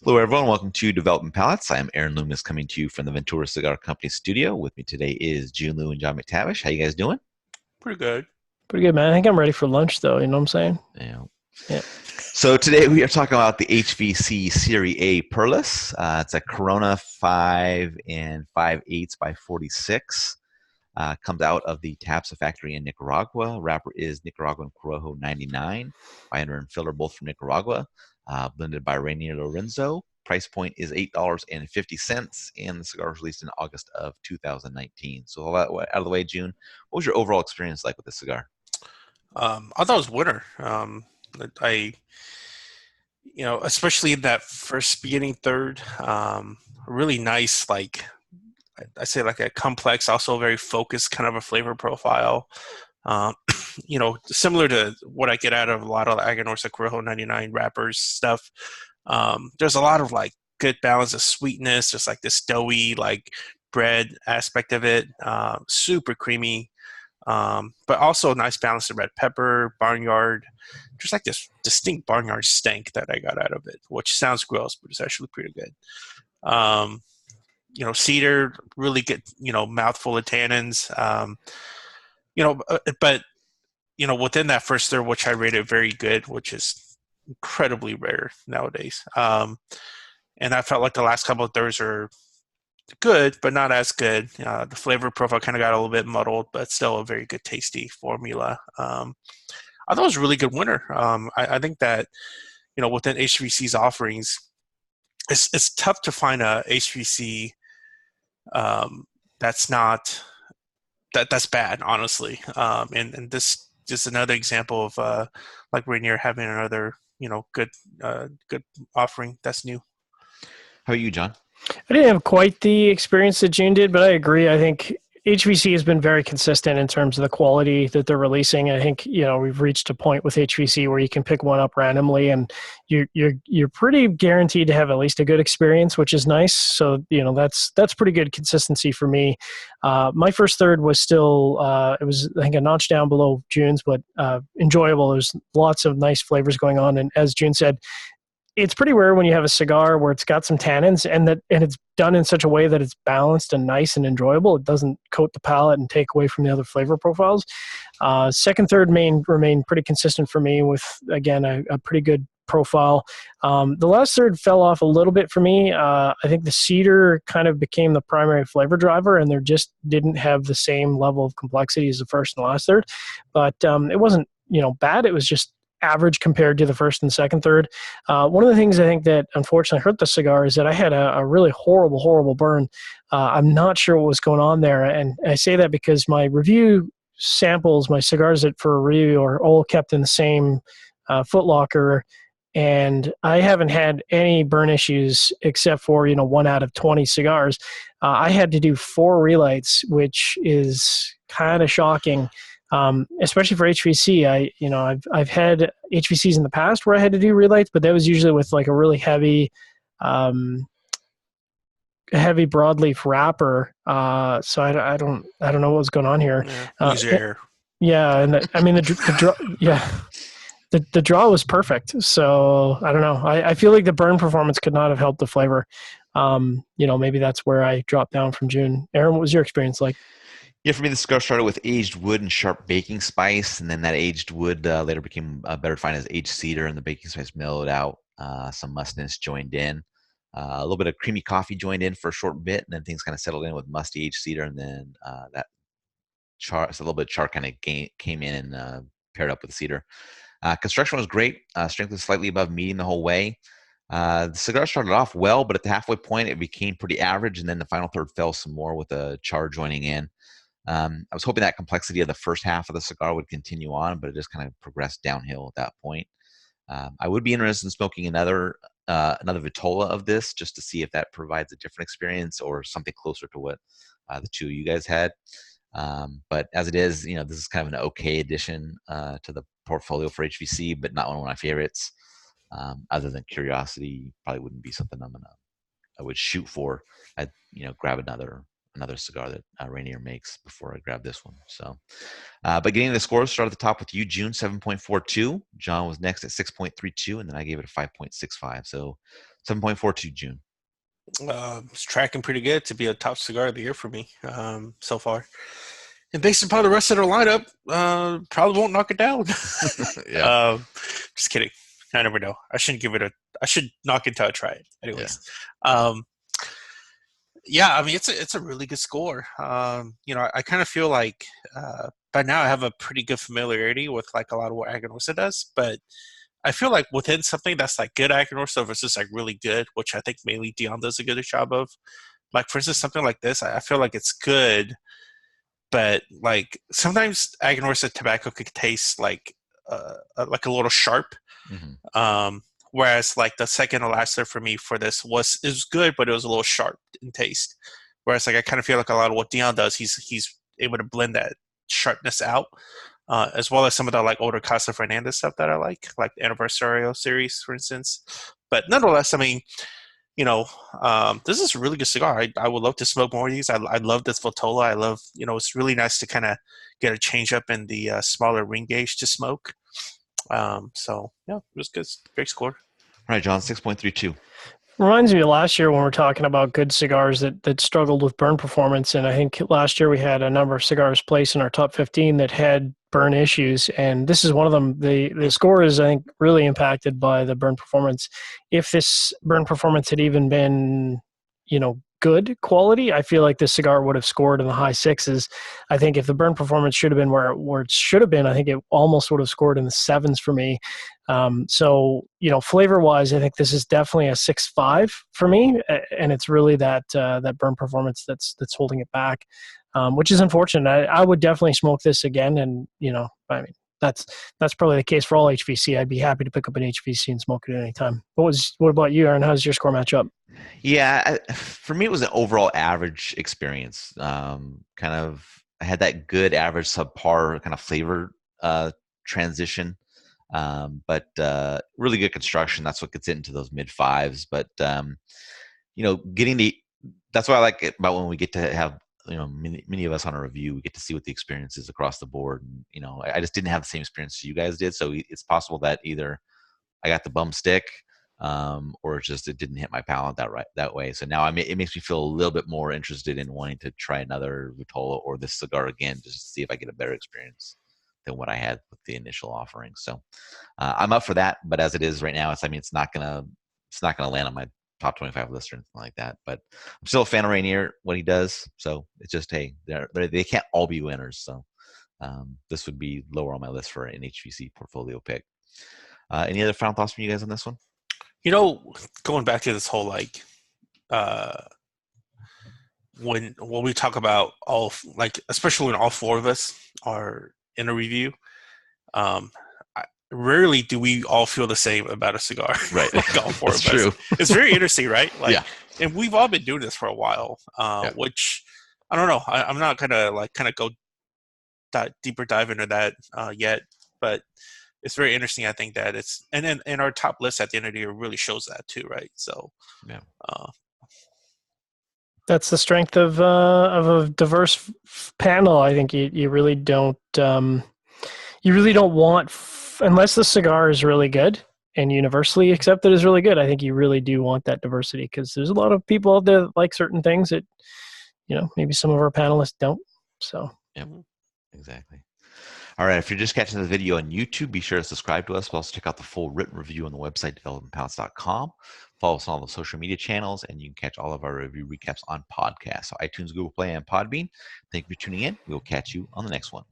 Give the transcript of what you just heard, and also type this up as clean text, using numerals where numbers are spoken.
Hello, everyone. Welcome to Development Palates. I'm Aaron Loomis coming to you from the Ventura Cigar Company studio. With me today is Jiunn Liu and John McTavish. How you guys doing? Pretty good. Pretty good, man. I think I'm ready for lunch, though. You know what I'm saying? Yeah. Yeah. So today we are talking about the HVC Serie A Perlas. It's a Corona 5 and 5/8 by 46. Comes out of the Tabsa factory in Nicaragua. Wrapper is Nicaraguan Corojo 99. Binder and filler both from Nicaragua. Blended by Rainier Lorenzo. Price point is $8.50, and the cigar was released in August of 2019. So all that out of the way, June, what was your overall experience like with this cigar? I thought it was winter. I, especially in that first beginning third, really nice. Like I say, like a complex, also very focused kind of a flavor profile. Um, similar to what I get out of a lot of Aganorsa Corojo 99 wrappers stuff. There's a lot of like good balance of sweetness, just like this doughy like bread aspect of it. Super creamy. But also a nice balance of red pepper, barnyard, just like this distinct barnyard stank that I got out of it, which sounds gross, but it's actually pretty good. Um, cedar, really good, mouthful of tannins. But within that first third, which I rated very good, which is incredibly rare nowadays. And I felt like the last couple of thirds are good, but not as good. The flavor profile kind of got a little bit muddled, but still a very good, tasty formula. I thought it was a really good winner. I think that within HVC's offerings, it's tough to find a HVC that's not that's bad, honestly. And this is another example of like Rainier having another good offering that's new. How about you, John? I didn't have quite the experience that June did, but I agree. I think HVC has been very consistent in terms of the quality that they're releasing. I think we've reached a point with HVC where you can pick one up randomly, and you're pretty guaranteed to have at least a good experience, which is nice. So that's pretty good consistency for me. My first third was still it was, I think, a notch down below June's, but enjoyable. There's lots of nice flavors going on, and as June said, it's pretty rare when you have a cigar where it's got some tannins and it's done in such a way that it's balanced and nice and enjoyable. It doesn't coat the palate and take away from the other flavor profiles. Second, third remain pretty consistent for me with, again, a pretty good profile. The last third fell off a little bit for me. I think the cedar kind of became the primary flavor driver, and there just didn't have the same level of complexity as the first and last third. But it wasn't bad. It was just average compared to the first and second third. One of the things I think that unfortunately hurt the cigar is that I had a really horrible burn. I'm not sure what was going on there, and I say that because my review samples, my cigars that for a review, are all kept in the same footlocker, and I haven't had any burn issues except for 1 out of 20 cigars. I had to do 4 relights, which is kind of shocking. Especially for HVC. I've had HVCs in the past where I had to do relights, but that was usually with like a really heavy broadleaf wrapper. So I don't know what was going on here. Yeah, Uh, use your hair. yeah, and I mean the draw, yeah. The draw was perfect, so I don't know. I feel like the burn performance could not have helped the flavor. Maybe that's where I dropped down from June. Aaron, what was your experience like? Yeah, for me, the cigar started with aged wood and sharp baking spice, and then that aged wood later became better defined as aged cedar, and the baking spice mellowed out. Some mustiness joined in, a little bit of creamy coffee joined in for a short bit, and then things kind of settled in with musty aged cedar, and then that char, so a little bit of char kind of came in and paired up with the cedar. Construction was great. Strength was slightly above medium the whole way. The cigar started off well, but at the halfway point, it became pretty average, and then the final third fell some more with the char joining in. I was hoping that complexity of the first half of the cigar would continue on, but it just kind of progressed downhill at that point. I would be interested in smoking another Vitola of this just to see if that provides a different experience or something closer to what the two of you guys had. But as it is, this is kind of an okay addition to the portfolio for HVC, but not one of my favorites. Other than curiosity, probably wouldn't be something I would shoot for. I'd grab another another cigar that Rainier makes before I grab this one. So, but getting to the scores, start at the top with you, Jiunn, 7.42. John was next at 6.32, and then I gave it a 5.65. So 7.42, Jiunn. It's tracking pretty good to be a top cigar of the year for me so far. And based upon the rest of the lineup, probably won't knock it down. Yeah. Just kidding. I never know. I should knock it until I try it. Anyways. Yeah, I mean it's a really good score. I kind of feel like by now I have a pretty good familiarity with like a lot of what Aganorsa does, but I feel like within something that's like good Aganorsa versus like really good, which I think mainly Dion does a good job of. Like for instance, something like this, I feel like it's good, but like sometimes Aganorsa tobacco could taste like a little sharp. Mm-hmm. Whereas like the second to last there for me for this is good, but it was a little sharp in taste. Whereas like I kind of feel like a lot of what Dion does, he's able to blend that sharpness out, as well as some of the like older Casa Fernandez stuff that I like the Anniversario series, for instance. But nonetheless, I mean, this is a really good cigar. I would love to smoke more of these. I love this Vitola. I love, it's really nice to kind of get a change up in the smaller ring gauge to smoke. So yeah, it was good. Great score. All right, John, 6.32. Reminds me of last year when we were talking about good cigars that struggled with burn performance. And I think last year we had a number of cigars placed in our top 15 that had burn issues. And this is one of them. The score is, I think, really impacted by the burn performance. If this burn performance had even been, good quality, I feel like this cigar would have scored in the high sixes. I think if the burn performance should have been where it should have been, I think it almost would have scored in the sevens for me. So, flavor-wise, I think this is definitely a 6.5 for me, and it's really that burn performance that's holding it back, which is unfortunate. I would definitely smoke this again, and I mean that's probably the case for all HVC. I'd be happy to pick up an HVC and smoke it at any time. What about you, Aaron? How's your score match up? Yeah, for me, it was an overall average experience. I had that good average subpar kind of flavor transition, but really good construction. That's what gets it into those mid fives. But that's why I like it about when we get to have many of us on a review. We get to see what the experience is across the board. And I just didn't have the same experience as you guys did, so it's possible that either I got the bum stick, or it didn't hit my palate that way. So now it makes me feel a little bit more interested in wanting to try another Vitola or this cigar again, just to see if I get a better experience than what I had with the initial offering. So I'm up for that, but as it is right now, it's not gonna land on my top 25 list or anything like that. But I'm still a fan of Rainier, what he does. So it's just, hey, they can't all be winners. So this would be lower on my list for an HVC portfolio pick. Any other final thoughts from you guys on this one? Going back to this whole like when we talk about especially when all four of us are in a review, rarely do we all feel the same about a cigar. Right. Like all four That's of us. true. It's very interesting, right? Like, yeah. And we've all been doing this for a while, which I don't know. I'm not gonna go deeper dive into that yet, but it's very interesting. I think that and then in our top list at the end of the year really shows that too, right? So yeah. That's the strength of a diverse panel. I think you really don't want unless the cigar is really good and universally accepted as really good. I think you really do want that diversity, because there's a lot of people out there that like certain things that maybe some of our panelists don't. So yep, exactly. All right, if you're just catching the video on YouTube, be sure to subscribe to us. But also check out the full written review on the website, developmentpalates.com. Follow us on all the social media channels, and you can catch all of our review recaps on podcasts. So iTunes, Google Play, and Podbean. Thank you for tuning in. We will catch you on the next one.